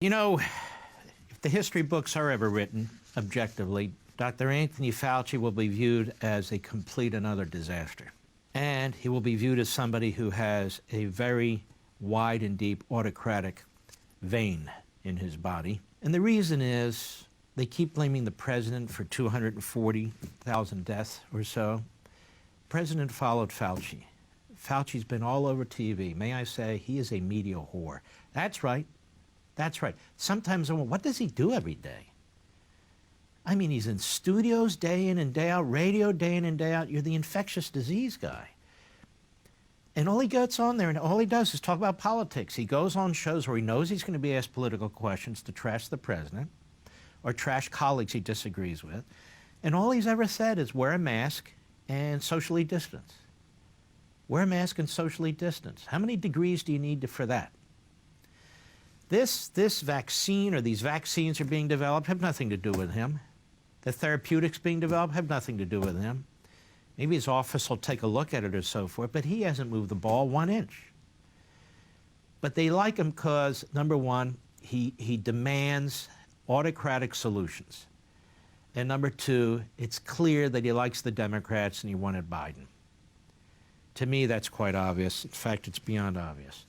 You know, if the history books are ever written objectively, Dr. Anthony Fauci will be viewed as a complete and utter disaster. And he will be viewed as somebody who has a very wide and deep autocratic vein in his body. And the reason is they keep blaming the president for 240,000 deaths or so. The president followed Fauci. Fauci's been all over TV. May I say, he is a media whore. That's right. That's right. Sometimes I wonder, what does he do every day? I mean, he's in studios day in and day out, radio day in and day out. You're the infectious disease guy. And all he gets on there and all he does is talk about politics. He goes on shows where he knows he's going to be asked political questions to trash the president or trash colleagues he disagrees with. And all he's ever said is wear a mask and socially distance. Wear a mask and socially distance. How many degrees do you need for that? This vaccine or these vaccines are being developed have nothing to do with him. The therapeutics being developed have nothing to do with him. Maybe his office will take a look at it or so forth, but he hasn't moved the ball 1 inch. But they like him because, number one, he demands autocratic solutions. And number two, it's clear that he likes the Democrats and he wanted Biden. To me, that's quite obvious. In fact, it's beyond obvious.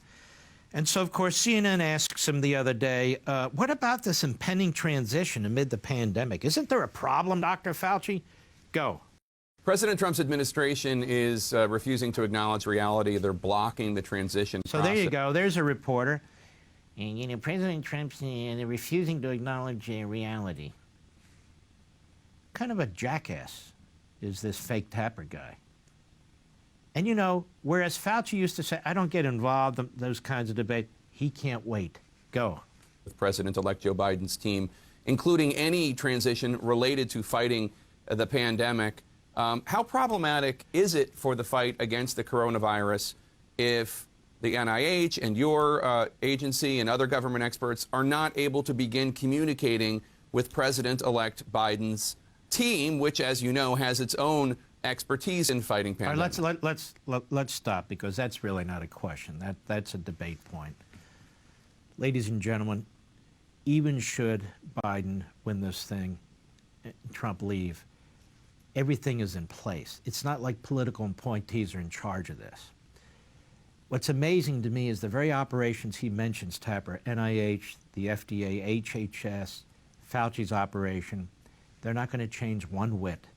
And so, of course, CNN asks him the other day, what about this impending transition amid the pandemic? Isn't there a problem, Dr. Fauci? Go. President Trump's administration is refusing to acknowledge reality. They're blocking the transition process. There you go. There's a reporter. And, you know, President Trump's refusing to acknowledge reality. Kind of a jackass is this fake tapper guy. And, you know, whereas Fauci used to say, I don't get involved in those kinds of debate, he can't wait. Go. With President-elect Joe Biden's team, including any transition related to fighting the pandemic, how problematic is it for the fight against the coronavirus if the NIH and your agency and other government experts are not able to begin communicating with President-elect Biden's team, which, as you know, has its own expertise in fighting pandemics? All right, let's stop, because that's really not a question. That's a debate point. Ladies and gentlemen, even should Biden win this thing, Trump leave, everything is in place. It's not like political appointees are in charge of this. What's amazing to me is the very operations he mentions, Tapper, NIH, the FDA, HHS, Fauci's operation, they're not going to change one whit.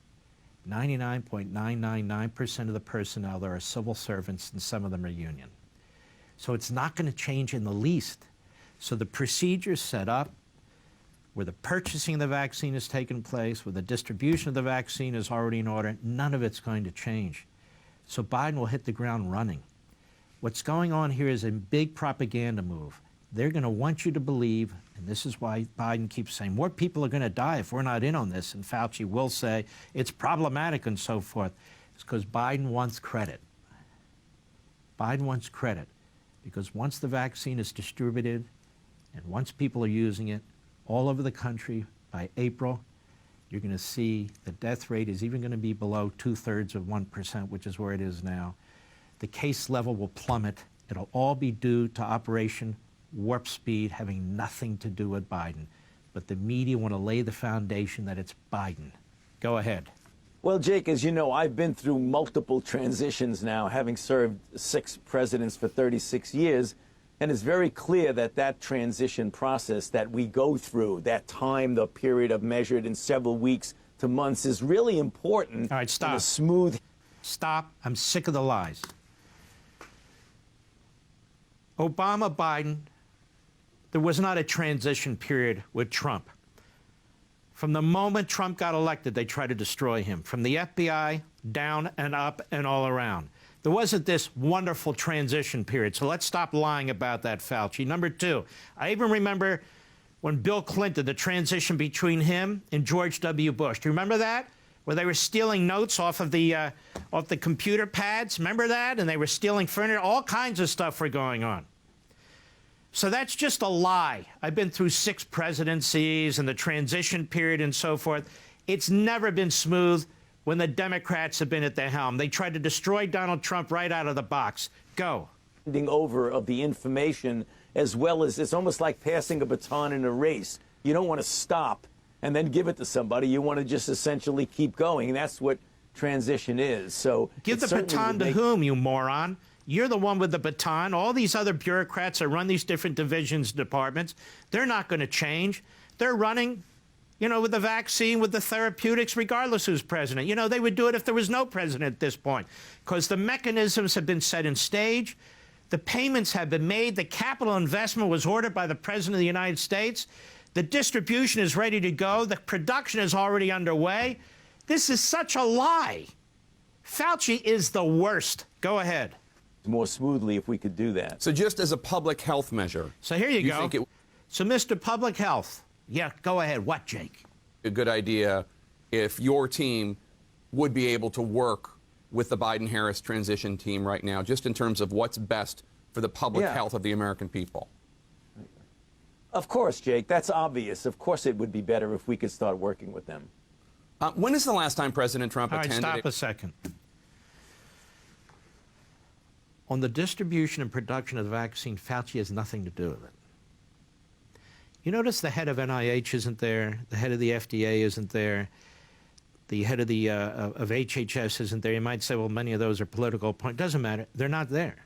99.999% of the personnel there are civil servants, and some of them are union. So it's not going to change in the least. So the procedures set up, where the purchasing of the vaccine has taken place, where the distribution of the vaccine is already in order, none of it's going to change. So Biden will hit the ground running. What's going on here is a big propaganda move. They're going to want you to believe, and this is why Biden keeps saying, more people are going to die if we're not in on this, and Fauci will say it's problematic and so forth. It's because Biden wants credit. Biden wants credit because once the vaccine is distributed and once people are using it all over the country by April, you're going to see the death rate is even going to be below 0.2%, which is where it is now. The case level will plummet. It'll all be due to Operation Warp Speed having nothing to do with Biden. But the media want to lay the foundation that it's Biden. Go ahead. Well, Jake, as you know, I've been through multiple transitions now, having served 6 presidents for 36 years. And it's very clear that that transition process that we go through, that time, the period of measured in several weeks to months, is really important. All right, stop. Smooth. Stop. I'm sick of the lies. Obama, Biden, there was not a transition period with Trump. From the moment Trump got elected, they tried to destroy him, from the FBI down and up and all around. There wasn't this wonderful transition period, so let's stop lying about that, Fauci. Number two, I even remember when Bill Clinton, the transition between him and George W. Bush. Do you remember that? Where they were stealing notes off the computer pads, remember that? And they were stealing furniture, all kinds of stuff were going on. So that's just a lie. I've been through 6 presidencies and the transition period and so forth. It's never been smooth when the Democrats have been at the helm. They tried to destroy Donald Trump right out of the box. Go. Over of the information as well as it's almost like passing a baton in a race. You don't want to stop and then give it to somebody. You want to just essentially keep going. And that's what transition is. So give the baton to whom, you moron? You're the one with the baton. All these other bureaucrats that run these different divisions, departments, they're not going to change. They're running, you know, with the vaccine, with the therapeutics, regardless who's president. You know, they would do it if there was no president at this point, because the mechanisms have been set in stage. The payments have been made. The capital investment was ordered by the President of the United States. The distribution is ready to go. The production is already underway. This is such a lie. Fauci is the worst. Go ahead. More smoothly if we could do that. So just as a public health measure. So here you go. Think so Mr. Public Health. Yeah, go ahead. What, Jake? a good idea if your team would be able to work with the Biden-Harris transition team right now, just in terms of what's best for the public health of the American people? Of course, Jake. That's obvious. Of course it would be better if we could start working with them. When is the last time President Trump attended? All right, stop a second. On the distribution and production of the vaccine, Fauci has nothing to do with it. You notice the head of NIH isn't there, the head of the FDA isn't there, the head of the of HHS isn't there. You might say, well, many of those are political points. Doesn't matter. They're not there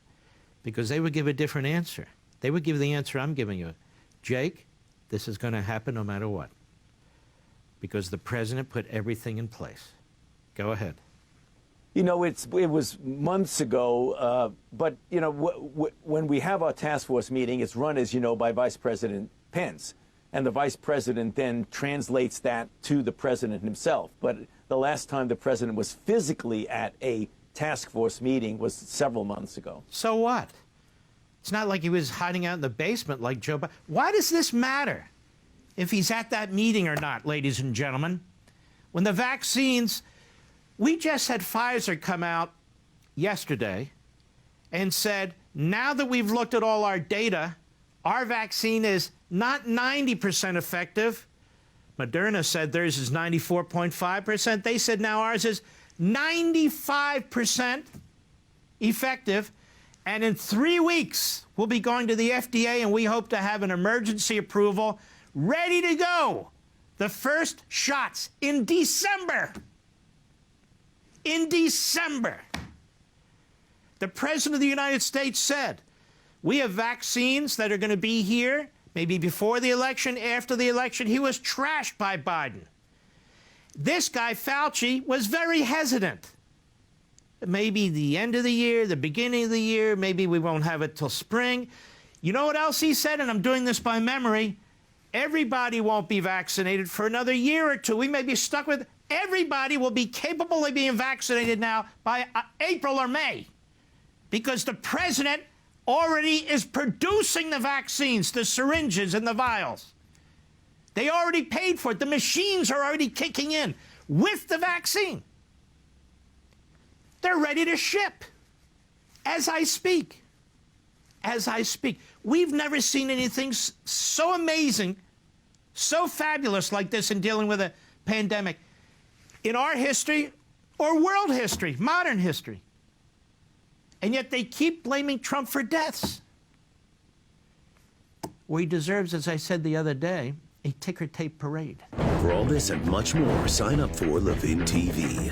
because they would give a different answer. They would give the answer I'm giving you. Jake, this is going to happen no matter what because the president put everything in place. Go ahead. You know, it was months ago, but, you know, when we have our task force meeting, it's run, as you know, by Vice President Pence. And the vice president then translates that to the president himself. But the last time the president was physically at a task force meeting was several months ago. So what? It's not like he was hiding out in the basement like Joe Biden. Why does this matter if he's at that meeting or not, ladies and gentlemen? When the vaccines, we just had Pfizer come out yesterday and said, now that we've looked at all our data, our vaccine is not 90% effective. Moderna said theirs is 94.5%. They said now ours is 95% effective. And in 3 weeks, we'll be going to the FDA, and we hope to have an emergency approval ready to go. The first shots in December. In December. The President of the United States said, we have vaccines that are going to be here, maybe before the election, after the election. He was trashed by Biden. This guy, Fauci, was very hesitant. Maybe the end of the year, the beginning of the year, maybe we won't have it till spring. You know what else he said? And I'm doing this by memory. Everybody won't be vaccinated for another year or two. We may be stuck with everybody will be capable of being vaccinated now by April or May because the president already is producing the vaccines, the syringes and the vials. They already paid for it. The machines are already kicking in with the vaccine. They're ready to ship as I speak. As I speak. We've never seen anything so amazing, so fabulous like this in dealing with a pandemic in our history or world history, modern history. And yet they keep blaming Trump for deaths. Well, he deserves, as I said the other day, a ticker tape parade. For all this and much more, sign up for Levin TV.